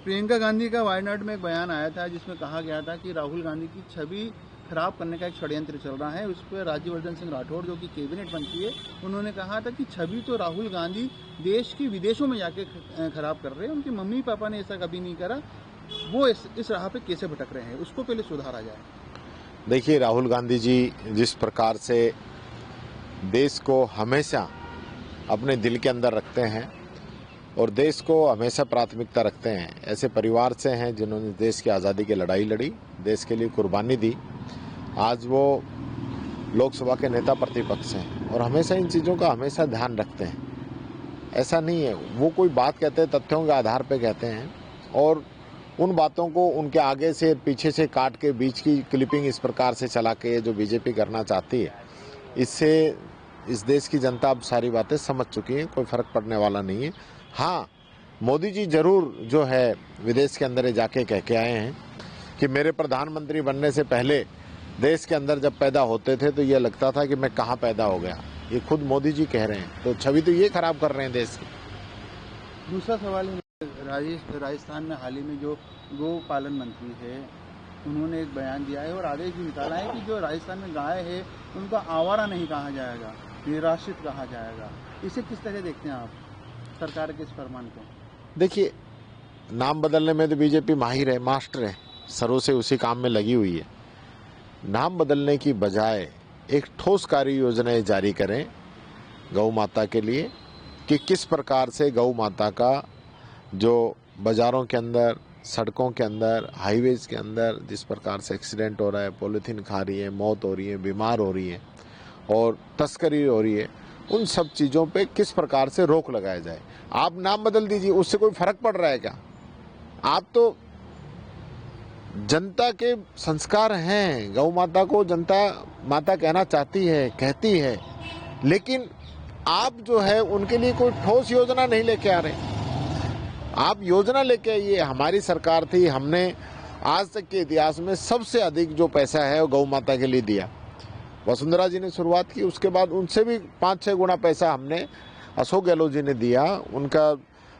प्रियंका गांधी का वायनाड में एक बयान आया था जिसमें कहा गया था कि राहुल गांधी की छवि खराब करने का एक षड्यंत्र चल रहा है। उस पर राज्यवर्धन सिंह राठौड़ जो कि कैबिनेट मंत्री है, उन्होंने कहा था कि छवि तो राहुल गांधी देश की विदेशों में जाके खराब कर रहे हैं, उनके मम्मी पापा ने ऐसा कभी नहीं करा, वो इस राह पे कैसे भटक रहे हैं, उसको पहले सुधारा जाए। देखिए, राहुल गांधी जी जिस प्रकार से देश को हमेशा अपने दिल के अंदर रखते हैं और देश को हमेशा प्राथमिकता रखते हैं, ऐसे परिवार से हैं जिन्होंने देश की आज़ादी की लड़ाई लड़ी, देश के लिए कुर्बानी दी। आज वो लोकसभा के नेता प्रतिपक्ष हैं और हमेशा इन चीज़ों का हमेशा ध्यान रखते हैं। ऐसा नहीं है, वो कोई बात कहते हैं तथ्यों के आधार पर कहते हैं और उन बातों को उनके आगे से पीछे से काट के बीच की क्लिपिंग इस प्रकार से चला के जो बीजेपी करना चाहती है, इससे इस देश की जनता अब सारी बातें समझ चुकी है, कोई फर्क पड़ने वाला नहीं है। हाँ, मोदी जी जरूर जो है विदेश के अंदर जाके कह के आए हैं कि मेरे प्रधानमंत्री बनने से पहले देश के अंदर जब पैदा होते थे तो ये लगता था कि मैं कहाँ पैदा हो गया। ये खुद मोदी जी कह रहे हैं, तो छवि तो ये खराब कर रहे हैं देश की। दूसरा सवाल, राजस्थान में हाल ही में जो गौ पालन मंत्री है, उन्होंने एक बयान दिया है और आदेश भी निकाला है कि जो राजस्थान में गाय है उनको आवारा नहीं कहा जाएगा, निराश्रित कहा जाएगा। इसे किस तरह देखते हैं आप, सरकार के इस फरमान को? देखिए, नाम बदलने में तो बीजेपी माहिर है, मास्टर है, सरों से उसी काम में लगी हुई है। नाम बदलने की बजाय एक ठोस कार्य योजनाएं जारी करें गौ माता के लिए कि किस प्रकार से गौ माता का जो बाजारों के अंदर, सड़कों के अंदर, हाईवेज के अंदर जिस प्रकार से एक्सीडेंट हो रहा है, पॉलीथीन खा रही है, मौत हो रही है, बीमार हो रही है और तस्करी हो रही है, उन सब चीज़ों पे किस प्रकार से रोक लगाया जाए। आप नाम बदल दीजिए, उससे कोई फर्क पड़ रहा है क्या? आप तो जनता के संस्कार हैं, गौ माता को जनता माता कहना चाहती है, कहती है, लेकिन आप जो है उनके लिए कोई ठोस योजना नहीं लेके आ रहे। आप योजना लेके आइए। हमारी सरकार थी, हमने आज तक के इतिहास में सबसे अधिक जो पैसा है वो गौ माता के लिए दिया। वसुंधरा जी ने शुरुआत की, उसके बाद उनसे भी 5-6 गुना पैसा हमने अशोक गहलोत जी ने दिया। उनका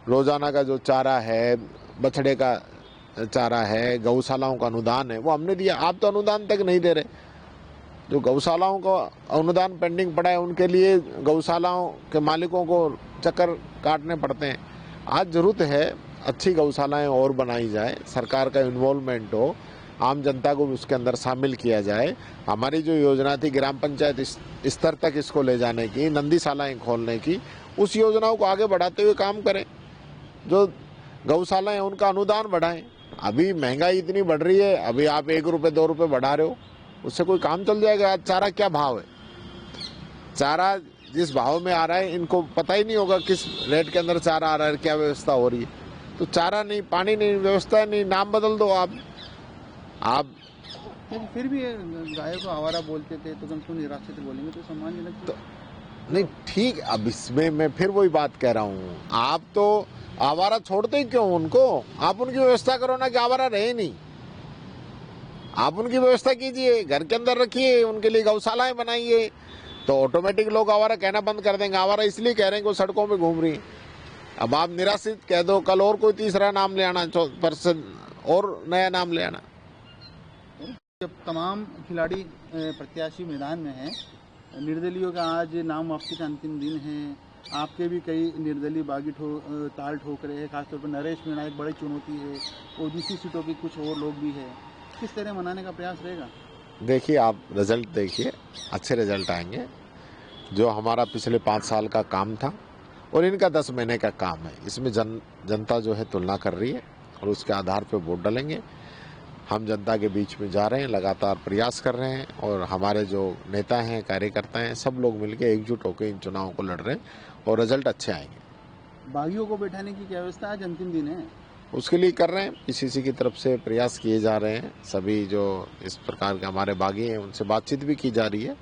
रोजाना का जो चारा है, बछड़े का चारा है, गौशालाओं का अनुदान है, वो हमने दिया। आप तो अनुदान तक नहीं दे रहे। जो गौशालाओं का अनुदान पेंडिंग पड़ा है, उनके लिए गौशालाओं के मालिकों को चक्कर काटने पड़ते हैं। आज जरूरत है अच्छी गौशालाएं और बनाई जाए, सरकार का इन्वॉल्वमेंट हो, आम जनता को उसके अंदर शामिल किया जाए। हमारी जो योजना थी ग्राम पंचायत स्तर तक इसको ले जाने की, नंदीशालाएं खोलने की, उस योजनाओं को आगे बढ़ाते हुए काम करें। जो गौशालाएं हैं उनका अनुदान बढ़ाएं। अभी महंगाई इतनी बढ़ रही है, अभी आप 1 रुपये 2 रुपये बढ़ा रहे हो, उससे कोई काम चल जाएगा? आज चारा क्या भाव है? चारा जिस भाव में आ रहा है, इनको पता ही नहीं होगा किस रेट के अंदर चारा आ रहा है, क्या व्यवस्था हो रही है। तो चारा नहीं, पानी नहीं, व्यवस्था नहीं, नाम बदल दो आप। फिर भी गाय को आवारा बोलते थे, तो तुम निराश्रित बोलेंगे तो सम्मानजनक तो नहीं। ठीक, अब इसमें मैं फिर वही बात कह रहा हूँ, आप तो आवारा छोड़ते ही क्यों उनको? आप उनकी व्यवस्था करो ना कि आवारा रहे नहीं। आप उनकी व्यवस्था कीजिए, घर के अंदर रखिए, उनके लिए गौशालाएं बनाइए, तो ऑटोमेटिक लोग आवारा कहना बंद कर देंगे। आवारा इसलिए कह रहे हैं कि वो सड़कों में घूम रही है। अब आप निराश्रित कह दो, कल और कोई तीसरा नाम ले आना, पर्सन और नया नाम ले आना। जब तमाम खिलाड़ी प्रत्याशी मैदान में हैं, निर्दलीयों का आज नाम वापसी का अंतिम दिन है, आपके भी कई निर्दलीय बागी ताल ठोक रहे हैं, खासतौर पर नरेश मीणा एक बड़ी चुनौती है, ओबीसी सीटों की कुछ और लोग भी है, किस तरह मनाने का प्रयास रहेगा? देखिए, आप रिजल्ट देखिए, अच्छे रिजल्ट आएंगे। जो हमारा पिछले 5 साल का काम था और इनका 10 महीने का काम है, इसमें जनता जो है तुलना कर रही है और उसके आधार पर वोट डालेंगे। हम जनता के बीच में जा रहे हैं, लगातार प्रयास कर रहे हैं और हमारे जो नेता हैं, कार्यकर्ता हैं, सब लोग मिलकर एकजुट होकर इन चुनावों को लड़ रहे हैं और रिजल्ट अच्छे आएंगे। बागियों को बैठाने की क्या व्यवस्था? आज अंतिम दिन है, उसके लिए कर रहे हैं। पीसीसी की तरफ से प्रयास किए जा रहे हैं। सभी जो इस प्रकार के हमारे बागी हैं उनसे बातचीत भी की जा रही है।